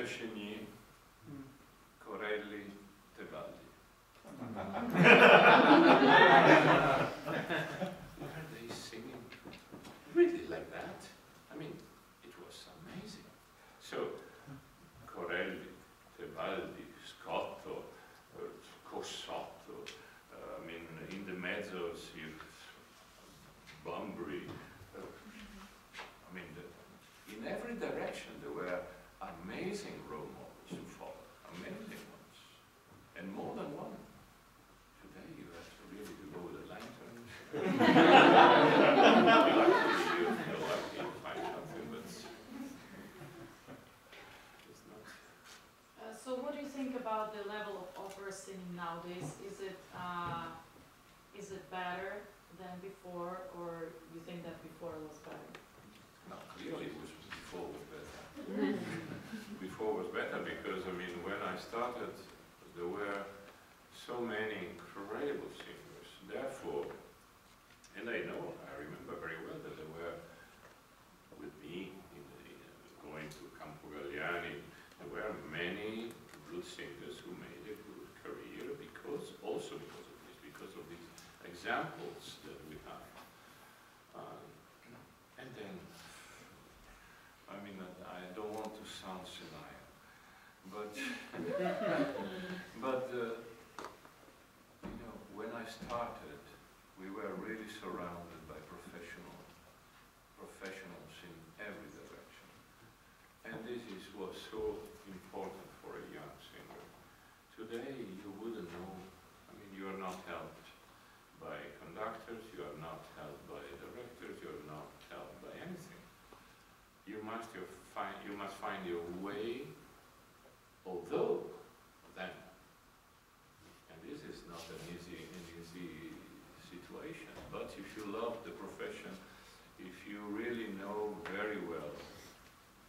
Chenier, Corelli, Tebaldi. Were they singing really like that? I mean, it was amazing. So, Corelli, Tebaldi, Scotto, Cossotto, I mean, in the mezzos, Bunbury. I mean, in every direction there were amazing role models to follow, amazing ones, and more than one. Today you have to really go with a lantern. Luckily you find something, but it's not. So what do you think about the level of opera singing nowadays? Is it better than before, or you think that before was better? No, clearly before was better. Before was better because, I mean, when I started, there were so many incredible singers. Therefore, and I remember very well that there were, with me, going to Campo Galliani, there were many good singers who made a good career also because of these examples that we have. And then, I mean, I don't want to sound senile, but you know, when I started, we were really surrounded by professionals in every direction, and this was so important for a young singer. Today, you wouldn't know. I mean, you are not helped by conductors, you are not helped by directors, you are not helped by anything. You must find your way, although then, and this is not an easy situation, but if you love the profession, if you really know very well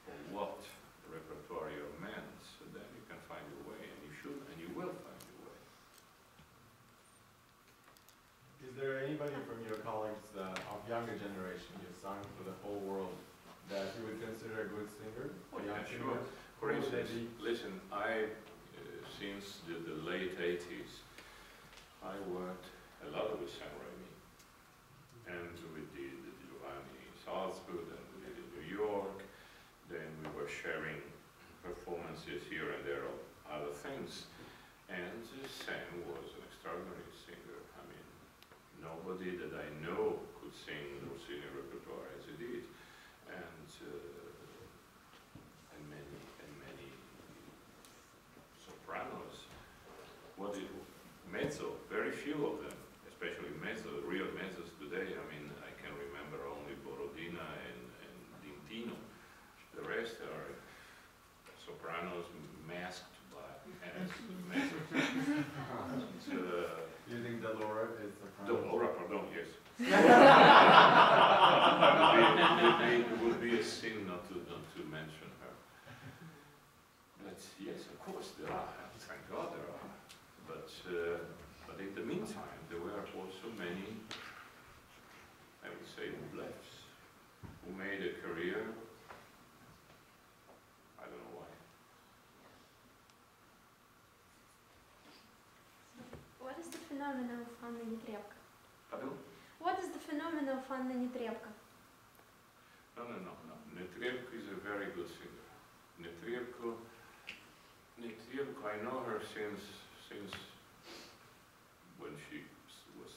for what repertoire you're meant, then you can find your way, and you should, and you will find your way. Is there anybody from your colleagues of younger generation who sung for the whole world that you would consider a good singer? Yeah, sure. For instance, listen, since the late 80s, I worked a lot with Sam Raimi, and we did Giovanni Salzburg, and we did in New York, then we were sharing performances here and there of other things, and Sam was an extraordinary singer. I mean, nobody that I know could sing Rossini repertoire as he did, and many sopranos. Mezzo, very few of them, especially mezzo, real mezzos today. I mean, I can remember only Borodina and Dintino. The rest are sopranos masked as mezzos. Do you think Delora is soprano? Delora, pardon, yes. It would be a sin not to mention her. But yes, of course there are. Thank God there are. But in the meantime, there were also many, I would say, blefs, who made a career. I don't know why. What is the phenomenon of Anna Netrебko? Pardon? What is the phenomenon of Anna Netrебko? No. Netrебko is a very good singer. Netrебko, I know her since when she was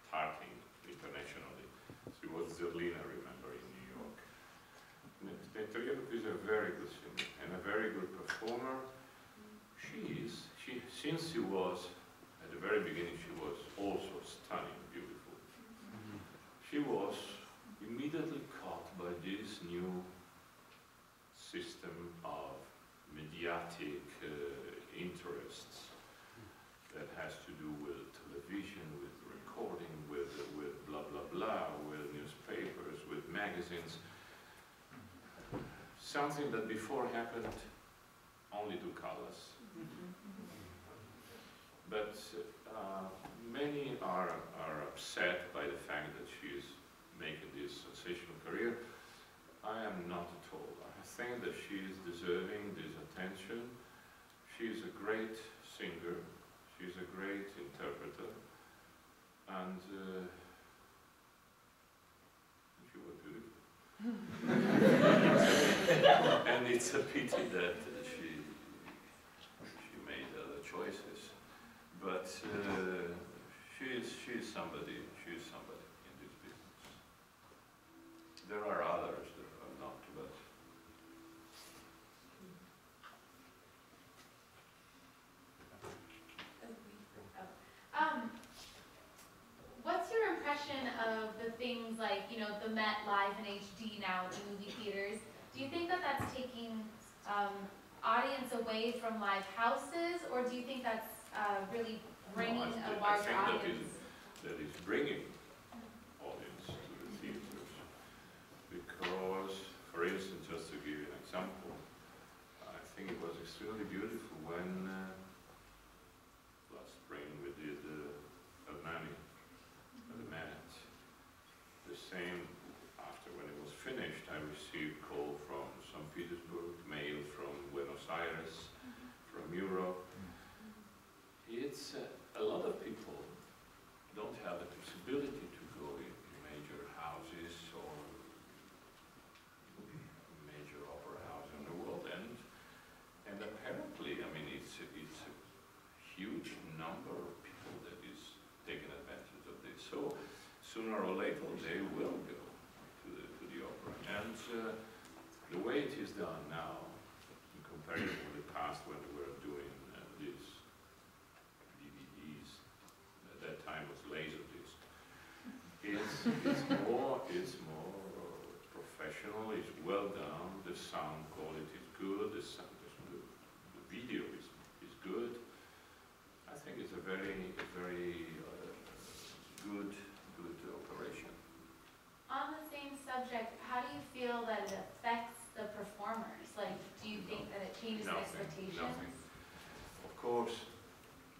starting internationally. She was Zerlina, remember, in New York. Netrебko is a very good singer and a very good performer. Since she was, at the very beginning, she was also stunning, beautiful. She was immediately caught by this new system of mediatic interests that has to do with television, with recording, with blah blah blah, with newspapers, with magazines. Something that before happened only to Callas. But many are upset by the fact that she is making this sensational career. I am not at all. I think that she is deserving this attention, great singer, she's a great interpreter, and she was beautiful. And it's a pity that she made other choices, but she's somebody in this business. There are others that are not, but what's your impression of the things like, you know, the Met Live in HD now at the movie theaters? Do you think that that's taking audience away from live houses, or do you think that's really bringing a larger audience? That is bringing audience to the theaters. Because, for instance, just to give you an example, I think it was extremely beautiful when last spring we did Hernani, the Manet. The same, after when it was finished, I received call from St. Petersburg, mail from Buenos Aires, from Europe. It's a lot of people don't have the possibility to go in major houses or major opera house in the world, and apparently, I mean, it's a huge number of people that is taking advantage of this. So sooner or later they will go to the opera, and the way it is done now, in comparison with the past when we were doing these DVDs, at that time was Laserdisc, it's more professional, it's well done, the sound quality is good, the video is good. I think it's a very good operation. On the same subject, how do you feel that it affects the performers? Like, do you think that it changes expectations? Nothing. Of course,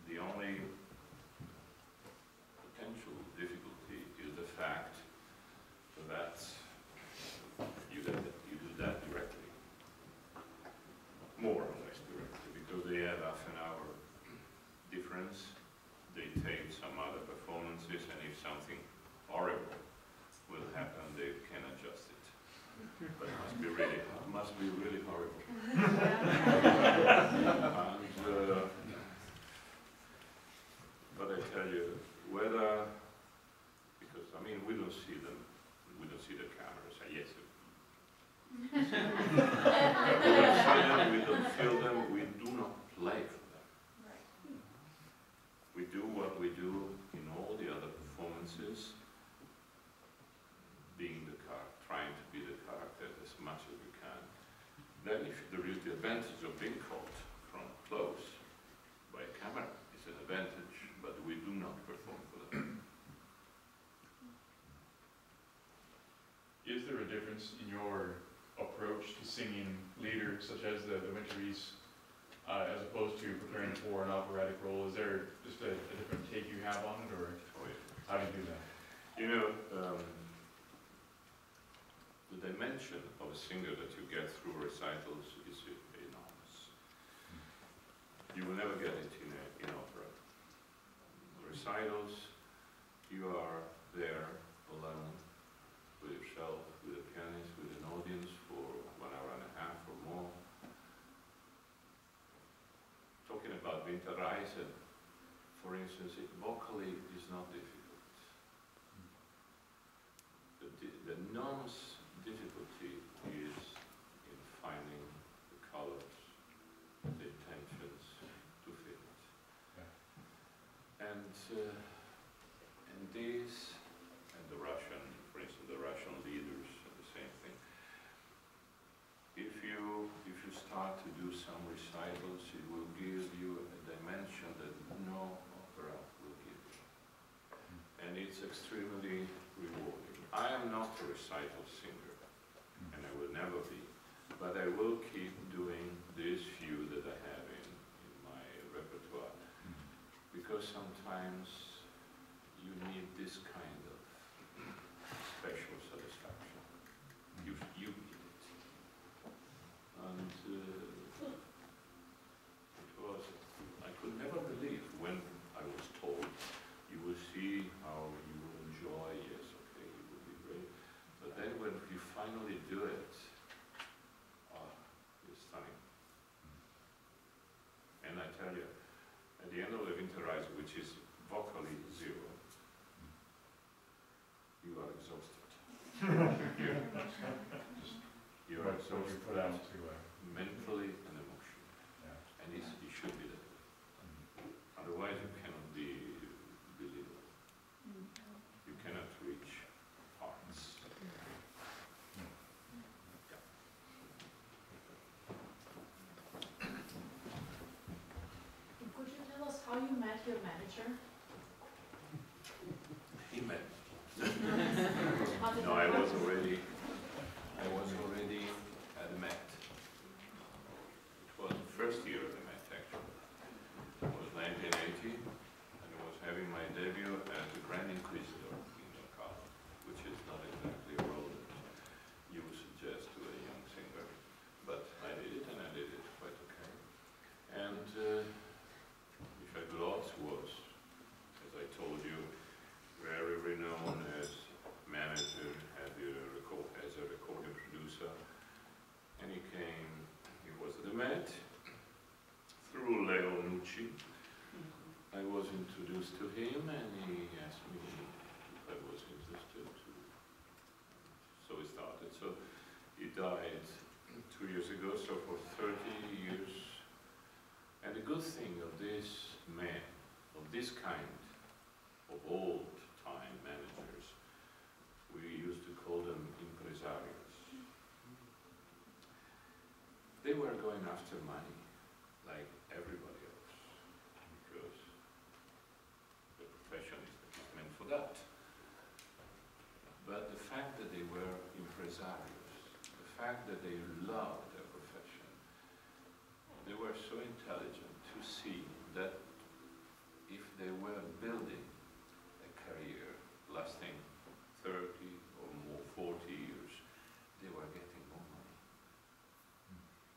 the only potential difficulty is the fact that you do that directly, more or less directly, because they have half an hour difference. They tape some other performances, and if something horrible will happen, they can adjust it. But it must be really horrible. And, but I tell you, whether, because I mean, we don't see them, we don't see the cameras. Yes, we don't see them, we don't feel them, we do not play for them. We do what we do in all the other performances, being trying to be the character as much as we can. Then if there is the advantage of being caught from close by a camera, it's an advantage, but we do not perform for them. Is there a difference in your approach to singing later, such as the Winteries, as opposed to preparing for an operatic role? Is there just a different take you have on it, or how do you do that? You know, the dimension of a singer that you get through recitals is enormous. You will never get it in opera. Recitals, you are there alone with yourself, with a pianist, with an audience for 1 hour and a half or more. Talking about Winterreise, for instance, vocally is not difficult. The enormous difficulty is in finding the colors, the intentions to fit it. Yeah. And these, and the Russian, for instance, the Russian leaders, the same thing. If you start to do some recitals, it will give you a dimension that no opera will give you. And it's extremely rewarding. I am not a recital singer, and I will never be, but I will keep doing these few that I have in my repertoire, because sometimes you need this kind of special satisfaction. You need it. And it was tell you, at the end of the winterizer, which is vocally zero, you are exhausted. You are What you exhausted put out to, mentally and emotionally, yeah. and it should be that. Otherwise, you cannot be believable. You cannot reach hearts. Could you tell us how you met your manager? He met. How did No, that I was happen? already at the Met. It was the first year of the Met, actually. It was 1980, and I was having my debut as the Grand Inquisitor in the college, which is not exactly a role that you would suggest to a young singer, but I did it, and I did it quite okay. And Michael Gloss was, as I told you, very renowned as manager, as a recording producer, and he was at the Met through Leo Nucci. I was introduced to him, and he asked me if I was interested to. So we started. So he died 2 years ago, so for 30 years. And the good thing of this man, of this kind of old-time managers, we used to call them impresarios. They were going after money, like everybody else, because the profession is meant for that. But the fact that they were impresarios, the fact that they loved their profession, they were so intelligent to see that if they were building a career lasting 30 or more, 40 years, they were getting more money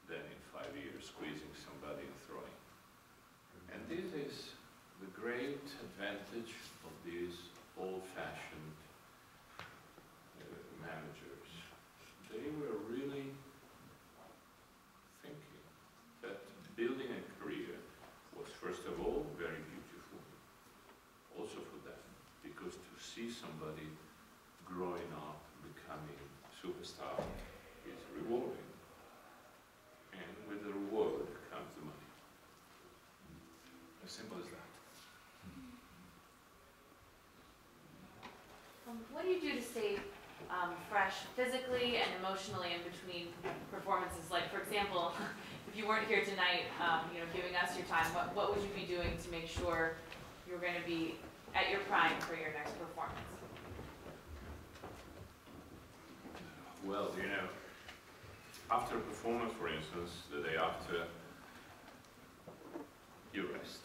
than in 5 years squeezing somebody and throwing. And this is the great advantage of these old-fashioned managers. They were really thinking that building a career was first of all very beautiful, also for them, because to see somebody growing up, becoming superstar is rewarding. And with the reward comes the money. As simple as that. What do you do to stay fresh physically and emotionally in between performances? Like, for example, if you weren't here tonight, giving us your time, what would you be doing to make sure you're going to be at your prime for your next performance? Well, after a performance, for instance, the day after, you rest.